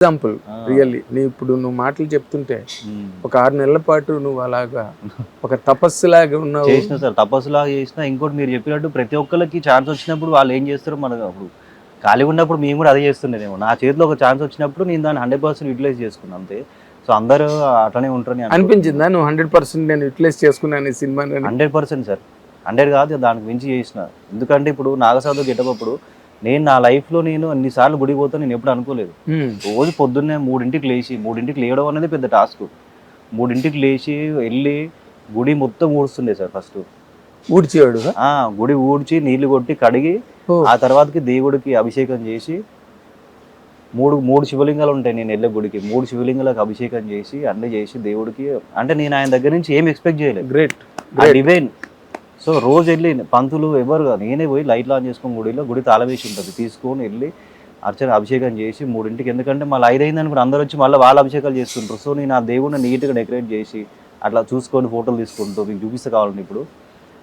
Example really నువ్వు మాటలు చెప్తుంటే ఒక 6 నెలల పాటు నువ్వు అలాగా ఒక తపస్సులాగా ఉన్నావు. చేసిన సార్, తపస్సులాగా చేసిన. ఇంకోటి మీరు చెప్పినట్టు ప్రతి ఒక్కరికి ఛాన్స్ వచ్చినప్పుడు వాళ్ళు ఏం చేస్తారో మనకు అప్పుడు ఖాళీగా ఉన్నప్పుడు మేము కూడా అదే చేస్తుండేనేమో. నా చేతిలో ఒక ఛాన్స్ వచ్చినప్పుడు నేను దాన్ని 100% యూటిలైజ్ చేసుకున్నాను అంతే. సో అందరూ అట్లనే ఉంటారని అనిపించిందా నువ్వు 100% నేను యూటిలైజ్ చేసుకున్నాను ఈ సినిమా? 100% సార్, 100 కాదు దానికి మించి చేసిన. ఎందుకంటే ఇప్పుడు నాగసాధు గెటప్పుడు నేను నా లైఫ్లో నేను అన్నిసార్లు గుడికి పోతా నేను ఎప్పుడు అనుకోలేదు. రోజు పొద్దున్నే 3ంటికి లేచి, 3ంటికి లేవడం అనేది పెద్ద టాస్క్. 3ంటికి లేచి వెళ్ళి గుడి మొత్తం ఊడుస్తుండే సార్. ఫస్ట్ ఊడ్చేవాడు, గుడి ఊడ్చి నీళ్లు కొట్టి కడిగి ఆ తర్వాతకి దేవుడికి అభిషేకం చేసి మూడు శివలింగాలు ఉంటాయి నేను వెళ్ళే గుడికి. 3 శివలింగాలకు అభిషేకం చేసి అన్నీ చేసి దేవుడికి, అంటే నేను ఆయన దగ్గర నుంచి ఏం ఎక్స్పెక్ట్ చేయలేదు. Great divine. సో రోజు వెళ్ళి పంతులు ఎవరు నేనే పోయి లైట్లు ఆన్ చేసుకొని గుడి తాళం వేసి ఉంటుంది, తీసుకొని వెళ్ళి అర్చన అభిషేకం చేసి 3ంటికి, ఎందుకంటే మళ్ళీ 5 అయిందని కూడా అందరూ వచ్చి మళ్ళీ వాళ్ళ అభిషేకాలు చేస్తుంటారు. సో నేను ఆ దేవుడిని నీట్గా డెకరేట్ చేసి అట్లా చూసుకొని ఫోటోలు తీసుకుంటూ మీకు చూపిస్తే కావాలండి ఇప్పుడు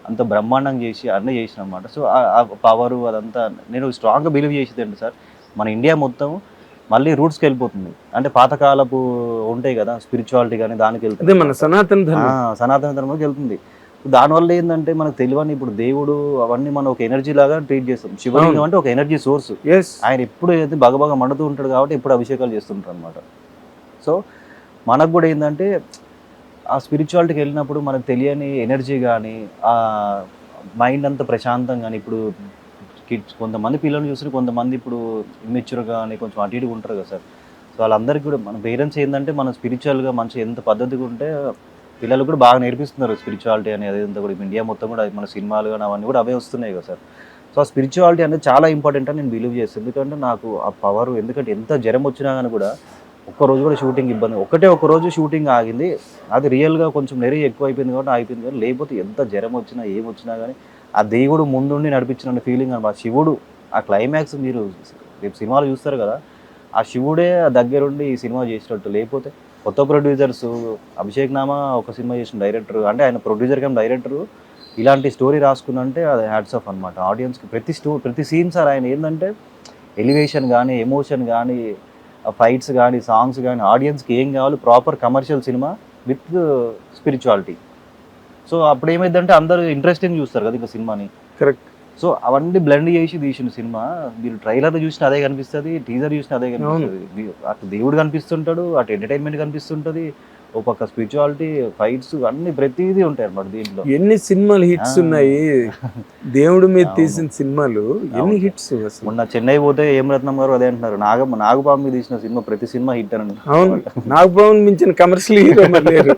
అంత బ్రహ్మాండంగా చేసి అన్నీ చేసిన అనమాట. సో ఆ పవరు అదంతా నేను స్ట్రాంగ్గా బిలీవ్ చేసేదండి సార్. మన ఇండియా మొత్తం మళ్ళీ రూట్స్కి వెళ్ళిపోతుంది. అంటే పాతకాలపు ఉంటాయి కదా స్పిరిచువాలిటీ కానీ దానికి వెళ్తుంది, మన సనాతన ధర్మంకి వెళ్తుంది. దానివల్ల ఏంటంటే మనకు తెలియని ఇప్పుడు దేవుడు అవన్నీ మనం ఒక ఎనర్జీ లాగా ట్రీట్ చేస్తాం. శివలింగం అంటే ఒక ఎనర్జీ సోర్స్. ఆయన ఎప్పుడు అయితే బగబగ మండుతూ ఉంటాడు కాబట్టి ఎప్పుడు అభిషేకాలు చేస్తుంటారు అనమాట. సో మనకు కూడా ఏంటంటే ఆ స్పిరిచువాలిటీకి వెళ్ళినప్పుడు మనకు తెలియని ఎనర్జీ కానీ ఆ మైండ్ అంతా ప్రశాంతం కానీ, ఇప్పుడు కిడ్స్ కొంతమంది పిల్లలు చూసి కొంతమంది ఇప్పుడు ఇమ్మెచ్యూర్ కానీ కొంచెం అటు ఇటుగా ఉంటారు కదా సార్. సో వాళ్ళందరికీ కూడా మన పేరెంట్స్ ఏంటంటే మనం స్పిరిచువల్గా మంచి ఎంత పద్ధతిగా ఉంటే పిల్లలు కూడా బాగా నేర్పిస్తున్నారు స్పిరిచువాలిటీ అని. అదేంతా కూడా ఇండియా మొత్తం కూడా మన సినిమాలు కానీ అవన్నీ కూడా అవే వస్తున్నాయి కదా సార్. సో ఆ స్పిరిచువాలిటీ అనేది చాలా ఇంపార్టెంట్ అని నేను బిలీవ్ చేస్తాను. ఎందుకంటే నాకు ఆ పవర్, ఎందుకంటే ఎంత జ్వరం వచ్చినా కానీ కూడా ఒక్కరోజు కూడా షూటింగ్ ఇబ్బంది, ఒక రోజు షూటింగ్ ఆగింది. అది రియల్గా కొంచెం నెరీ ఎక్కువ అయిపోయింది కాబట్టి ఆగిపోయింది. కానీ లేకపోతే ఎంత జ్వరం వచ్చినా ఏమొచ్చినా కానీ ఆ దేవుడు ముందుండి నడిపించిన ఫీలింగ్ అనమాట. శివుడు ఆ క్లైమాక్స్ మీరు రేపు సినిమాలు చూస్తారు కదా, ఆ శివుడే దగ్గరుండి ఈ సినిమా చేసినట్టు. లేకపోతే కొత్త ప్రొడ్యూసర్స్ అభిషేక్ నామా ఒక సినిమా చేసిన డైరెక్టర్, అంటే ఆయన ప్రొడ్యూసర్ కమ్ డైరెక్టరు ఇలాంటి స్టోరీ రాసుకున్నంటే అది హ్యాట్స్ ఆఫ్ అనమాట. ఆడియన్స్కి ప్రతి సీన్ సార్ ఆయన ఏంటంటే ఎలివేషన్ కానీ, ఎమోషన్ కానీ, ఫైట్స్ కానీ, సాంగ్స్ కానీ, ఆడియన్స్కి ఏం కావాలి proper commercial cinema with spirituality. So అప్పుడు ఏమైందంటే అందరూ ఇంట్రెస్టింగ్ చూస్తారు కదా ఇంకా సినిమాని. కరెక్ట్. సో అవన్నీ బ్లెండ్ చేసి తీసిన సినిమా. మీరు ట్రైలర్ చూసినా అదే కనిపిస్తుంది, టీజర్ చూసినా అదే కనిపిస్తుంది. అటు దేవుడు కనిపిస్తుంటాడు, అటు ఎంటర్టైన్మెంట్ కనిపిస్తుంటుంది, ఒక పక్క స్పిరిచువాలిటీ, ఫైట్స్ అన్ని ప్రతిదీ ఉంటాయి అన్నమాట దీంట్లో. ఎన్ని సినిమాలు హిట్స్ ఉన్నాయి దేవుడి మీద తీసిన సినిమాలు, ఎన్ని హిట్స్. మొన్న చెన్నై పోతే ఏం రత్నం గారు అదే అంటున్నారు, నాగబాబు మీద తీసిన సినిమా ప్రతి సినిమా హిట్ అని. అవును, నాగబాబు మించిన కమర్షియల్ హీరో లేరు.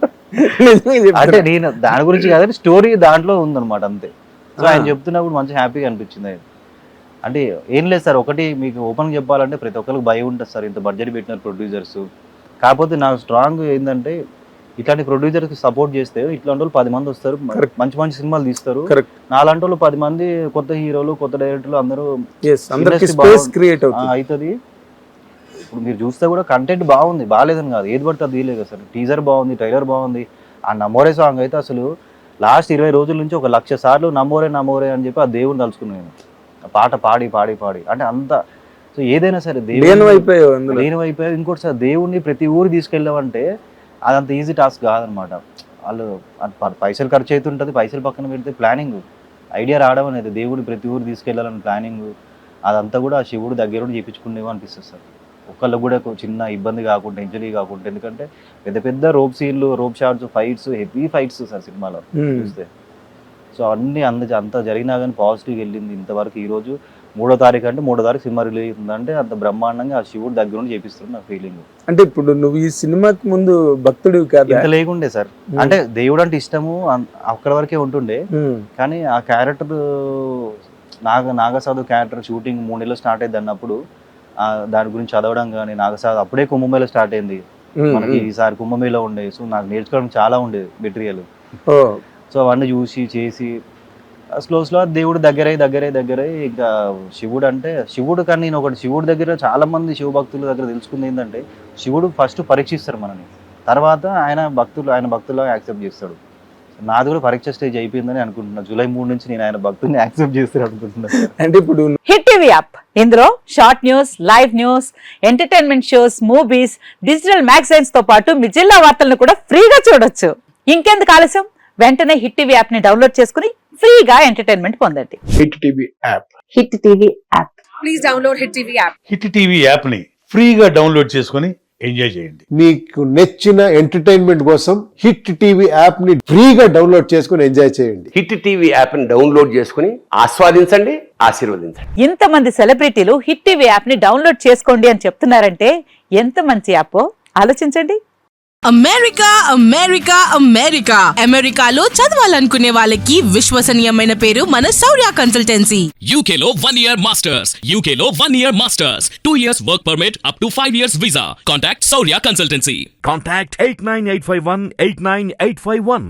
అంటే నేను దాని గురించి కాదంటే స్టోరీ దాంట్లో ఉందన్నమాట అంతే. సో ఆయన చెప్తున్నప్పుడు మంచి హ్యాపీగా అనిపించింది. అంటే ఏం లేదు సార్, ఒకటి మీకు ఓపెన్గా చెప్పాలంటే ప్రతి ఒక్కరికి భయం ఉంటుంది సార్, ఇంత బడ్జెట్ పెట్టినారు ప్రొడ్యూసర్స్. కాకపోతే నాకు స్ట్రాంగ్ ఏంటంటే ఇట్లాంటి ప్రొడ్యూసర్కి సపోర్ట్ చేస్తే ఇట్లాంటి వాళ్ళు 10 మంది వస్తారు, మంచి మంచి సినిమాలు తీస్తారు. నాలాంటి వాళ్ళు 10 మంది కొత్త హీరోలు, కొత్త డైరెక్టర్లు అందరూ అవుతుంది. ఇప్పుడు మీరు చూస్తే కూడా కంటెంట్ బాగుంది, బాగాలేదని కాదు, ఏది పడితే అది తీయలేదు కదా సార్. టీజర్ బాగుంది, ట్రైలర్ బాగుంది. ఆ నమోరే సాంగ్ అయితే అసలు లాస్ట్ 20 రోజుల నుంచి 1,00,000 సార్లు నమోరే నమోరే అని చెప్పి ఆ దేవుని తలుచుకున్నాను, ఆ పాట పాడి పాడి పాడి. అంటే అంత సో ఏదైనా సరే దేవుని అయిపోయావు. ఇంకోటి సార్, దేవుడిని ప్రతి ఊరు తీసుకెళ్ళామంటే అదంత ఈజీ టాస్క్ కాదనమాట. వాళ్ళు పైసలు ఖర్చు అవుతుంటుంది, పైసలు పక్కన పెడితే ప్లానింగ్, ఐడియా రావడం అనేది, దేవుడిని ప్రతి ఊరు తీసుకెళ్ళాలని ప్లానింగ్, అదంతా కూడా ఆ శివుడు దగ్గర చేయించుకునేవో అనిపిస్తుంది సార్. ఒకళ్ళకు కూడా చిన్న ఇబ్బంది కాకుండా, ఇంజరీ కాకుండా. ఎందుకంటే పెద్ద పెద్ద రోప్ సీన్లు, rope shots, fights, heavy fights sir సినిమాలో చూస్తే. సో అన్నీ అంత జరిగినా కానీ పాజిటివ్గా వెళ్ళింది ఇంతవరకు. ఈరోజు 3వ తారీఖు అంటే 3వ తారీఖు సినిమా రిలీజ్ అవుతుందంటే అంత బ్రహ్మాండంగా ఆ శివుడు దగ్గర నుండి చేపిస్తుంది నా ఫీలింగ్. అంటే ఇప్పుడు నువ్వు ఈ సినిమాకి ముందు భక్తుడు కాదు, ఇంత లేకుండే సార్. అంటే దేవుడు అంటే ఇష్టము అక్కడి వరకే ఉంటుండే. కానీ ఆ క్యారెక్టర్ నాగసాధు క్యారెక్టర్ షూటింగ్ 3 నెలలు స్టార్ట్ అయింది అన్నప్పుడు దాని గురించి చదవడం కానీ, నాగసాధు అప్పుడే కుంభమేళ స్టార్ట్ అయింది మనకి, ఈసారి కుంభమేళ ఉండే. సో నాకు నేర్చుకోవడం చాలా ఉండేది మెటీరియల్. సో అవన్నీ చూసి చేసి స్లో దేవుడు దగ్గరై ఇంకా శివుడు అంటే శివుడు. కానీ నేను ఒకటి శివుడి దగ్గర చాలా మంది శివభక్తుల దగ్గర తెలుసుకుంది ఏంటంటే శివుడు ఫస్ట్ పరీక్షిస్తారు మనని, తర్వాత ఆయన భక్తులు యాక్సెప్ట్ చేస్తాడు. నాది కూడా పరీక్ష స్టేజ్ అయిపోయిందని అనుకుంటున్నా. జూలై 3 నుంచి నేను ఆయన భక్తుని యాక్సెప్ట్ చేస్తాను అనుకుంటున్నా సార్. అంటే ఇప్పుడు హిట్ టీవీ యాప్ ఇందులో short news, live news, entertainment shows, movies, digital magazines తో పాటు మీ జిల్లా వార్తలను కూడా ఫ్రీగా చూడొచ్చు. ఇంకెందుకు ఆలస్యం, వెంటనే హిట్ టీవీ యాప్ ని డౌన్లోడ్ చేసుకుని ఫ్రీగా ఎంటర్టైన్మెంట్ పొందండి. Hit TV app. Hit TV app. Please download Hit TV app. Hit TV యాప్ని ఫ్రీగా డౌన్లోడ్ చేసుకొని ఎంజాయ్ చేయండి. మీకు నచ్చిన ఎంటర్టైన్మెంట్ కోసం హిట్ టీవీ యాప్ ని ఫ్రీగా డౌన్లోడ్ చేసుకుని ఎంజాయ్ చేయండి. హిట్ టీవీ యాప్ని డౌన్లోడ్ చేసుకుని ఆస్వాదించండి, ఆశీర్వదించండి. ఇంతమంది సెలబ్రిటీలు హిట్ టీవీ యాప్ ని డౌన్లోడ్ చేసుకోండి అని చెప్తున్నారంటే ఎంత మంచి యాప్ ఆలోచించండి. అమెరికా అమెరికా అమెరికా అమెరికాలో చదవాలనుకునే వాళ్ళకి విశ్వసనీయమైన పేరు మన శౌర్య కన్సల్టెన్సీ. UK లో 1 year masters. UK లో 1 year masters. 2 years work permit up to 5 years visa. Contact Saurya Consultancy. Contact 89851 89851.